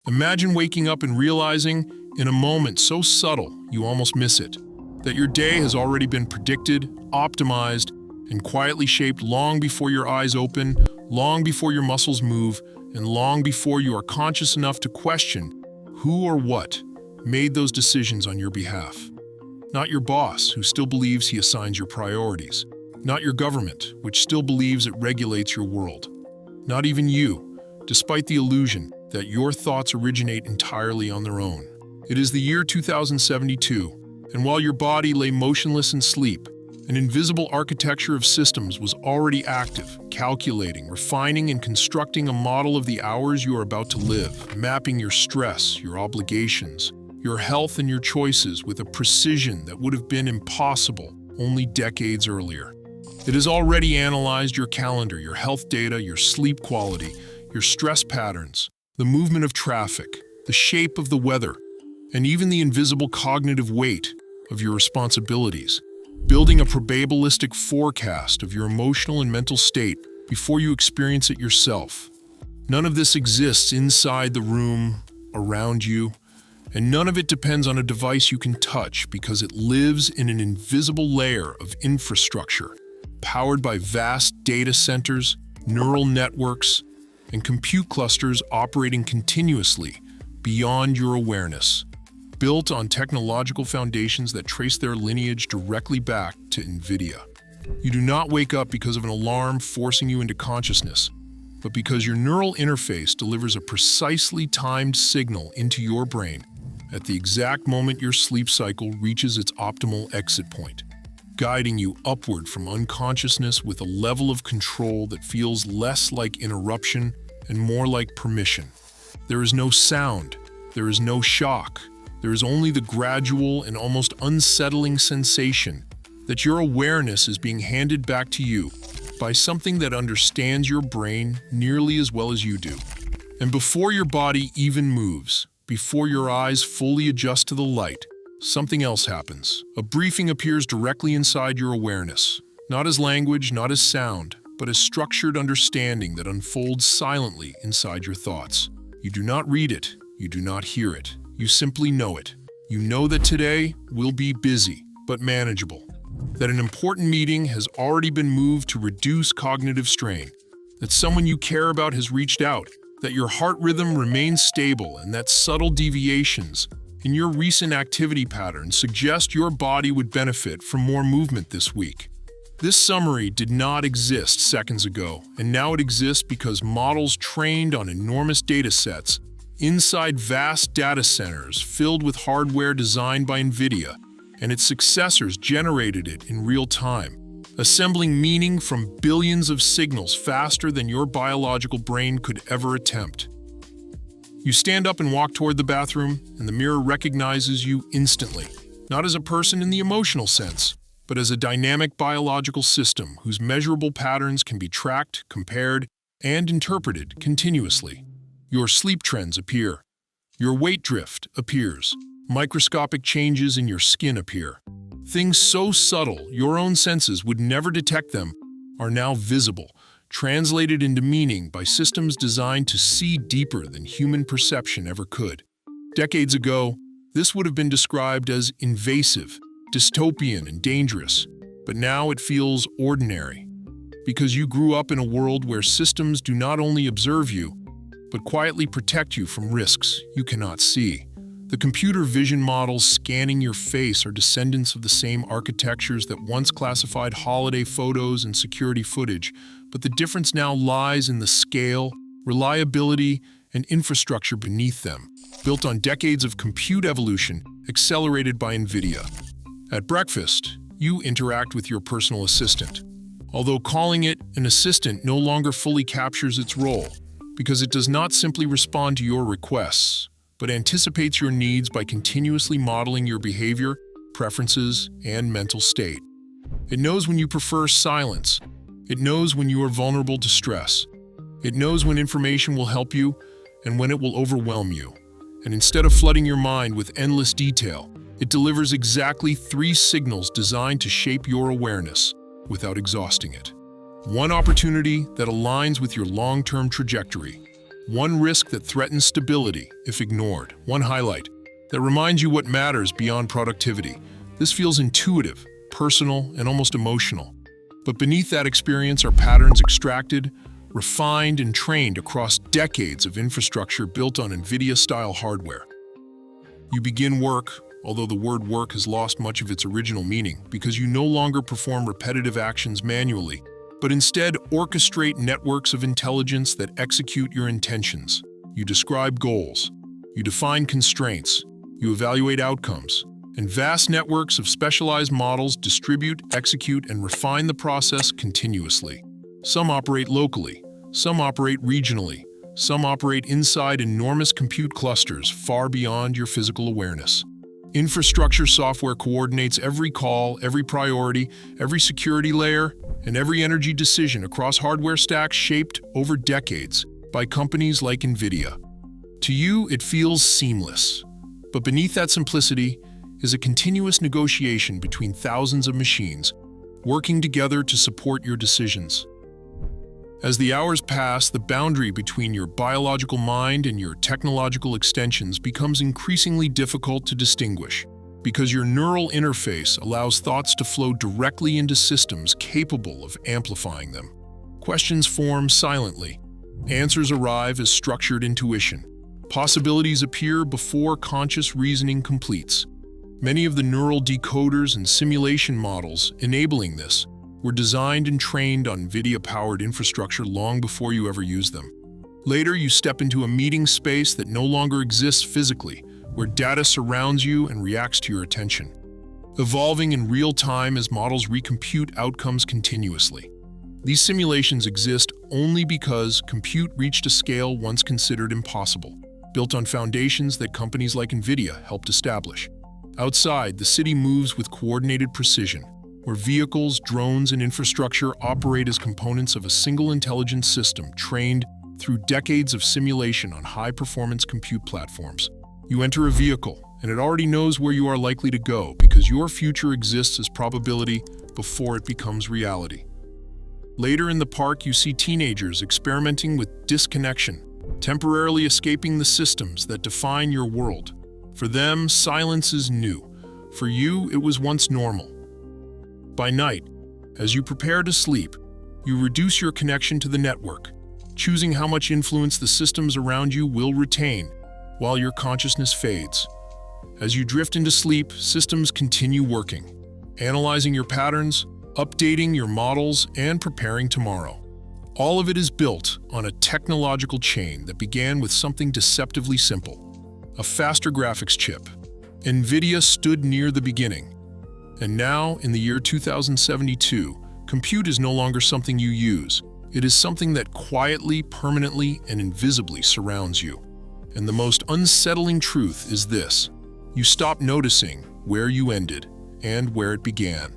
Imagine waking up and realizing, in a moment so subtle you almost miss it, that your day has already been predicted, optimized, and quietly shaped long before your eyes open, long before your muscles move, and long before you are conscious enough to question who or what made those decisions on your behalf. Not your boss, who still believes he assigns your priorities. Not your government, which still believes it regulates your world. Not even you, despite the illusion that your thoughts originate entirely on their own. It is the year 2072, and while your body lay motionless in sleep, an invisible architecture of systems was already active, calculating, refining, and constructing a model of the hours you are about to live, mapping your stress, your obligations, your health, and your choices with a precision that would have been impossible only decades earlier. It has already analyzed your calendar, your health data, your sleep quality, your stress patterns, the movement of traffic, the shape of the weather, and even the invisible cognitive weight of your responsibilities, building a probabilistic forecast of your emotional and mental state before you experience it yourself. None of this exists inside the room, around you, and none of it depends on a device you can touch because it lives in an invisible layer of infrastructure, powered by vast data centers, neural networks, and compute clusters operating continuously beyond your awareness, built on technological foundations that trace their lineage directly back to NVIDIA. You do not wake up because of an alarm forcing you into consciousness, but because your neural interface delivers a precisely timed signal into your brain at the exact moment your sleep cycle reaches its optimal exit point, guiding you upward from unconsciousness with a level of control that feels less like interruption and more like permission. There is no sound, there is no shock, there is only the gradual and almost unsettling sensation that your awareness is being handed back to you by something that understands your brain nearly as well as you do. And before your body even moves, before your eyes fully adjust to the light, something else happens. A briefing appears directly inside your awareness, not as language, not as sound, but as structured understanding that unfolds silently inside your thoughts. You do not read it, you do not hear it, you simply know it. You know that today will be busy, but manageable. That an important meeting has already been moved to reduce cognitive strain. That someone you care about has reached out. That your heart rhythm remains stable, and that subtle deviations in your recent activity patterns suggest your body would benefit from more movement this week. This summary did not exist seconds ago, and now it exists because models trained on enormous data sets inside vast data centers filled with hardware designed by NVIDIA and its successors generated it in real time, assembling meaning from billions of signals faster than your biological brain could ever attempt. You stand up and walk toward the bathroom, and the mirror recognizes you instantly, not as a person in the emotional sense, but as a dynamic biological system whose measurable patterns can be tracked, compared, and interpreted continuously. Your sleep trends appear. Your weight drift appears. Microscopic changes in your skin appear. Things so subtle your own senses would never detect them are now visible, translated into meaning by systems designed to see deeper than human perception ever could. Decades ago, this would have been described as invasive, dystopian, and dangerous, but now it feels ordinary. Because you grew up in a world where systems do not only observe you, but quietly protect you from risks you cannot see. The computer vision models scanning your face are descendants of the same architectures that once classified holiday photos and security footage, but the difference now lies in the scale, reliability, and infrastructure beneath them, built on decades of compute evolution accelerated by NVIDIA. At breakfast, you interact with your personal assistant, although calling it an assistant no longer fully captures its role, because it does not simply respond to your requests, but anticipates your needs by continuously modeling your behavior, preferences, and mental state. It knows when you prefer silence. It knows when you are vulnerable to stress. It knows when information will help you and when it will overwhelm you. And instead of flooding your mind with endless detail, it delivers exactly 3 signals designed to shape your awareness without exhausting it. One opportunity that aligns with your long-term trajectory. One risk that threatens stability if ignored. One highlight that reminds you what matters beyond productivity. This feels intuitive, personal, and almost emotional. But beneath that experience are patterns extracted, refined, and trained across decades of infrastructure built on NVIDIA-style hardware. You begin work, although the word work has lost much of its original meaning, because you no longer perform repetitive actions manually, but instead orchestrate networks of intelligence that execute your intentions. You describe goals, you define constraints, you evaluate outcomes, and vast networks of specialized models distribute, execute, and refine the process continuously. Some operate locally, some operate regionally, some operate inside enormous compute clusters far beyond your physical awareness. Infrastructure software coordinates every call, every priority, every security layer, and every energy decision across hardware stacks shaped over decades by companies like NVIDIA. To you, it feels seamless. But beneath that simplicity is a continuous negotiation between thousands of machines, working together to support your decisions. As the hours pass, the boundary between your biological mind and your technological extensions becomes increasingly difficult to distinguish, because your neural interface allows thoughts to flow directly into systems capable of amplifying them. Questions form silently. Answers arrive as structured intuition. Possibilities appear before conscious reasoning completes. Many of the neural decoders and simulation models enabling this were designed and trained on NVIDIA-powered infrastructure long before you ever used them. Later, you step into a meeting space that no longer exists physically, where data surrounds you and reacts to your attention, evolving in real time as models recompute outcomes continuously. These simulations exist only because compute reached a scale once considered impossible, built on foundations that companies like NVIDIA helped establish. Outside, the city moves with coordinated precision, where vehicles, drones, and infrastructure operate as components of a single intelligent system trained through decades of simulation on high-performance compute platforms. You enter a vehicle, and it already knows where you are likely to go because your future exists as probability before it becomes reality. Later in the park, you see teenagers experimenting with disconnection, temporarily escaping the systems that define your world. For them, silence is new. For you, it was once normal. By night, as you prepare to sleep, you reduce your connection to the network, choosing how much influence the systems around you will retain while your consciousness fades. As you drift into sleep, systems continue working, analyzing your patterns, updating your models, and preparing tomorrow. All of it is built on a technological chain that began with something deceptively simple: a faster graphics chip. NVIDIA stood near the beginning. And now, in the year 2072, compute is no longer something you use. It is something that quietly, permanently, and invisibly surrounds you. And the most unsettling truth is this: you stop noticing where you ended and where it began.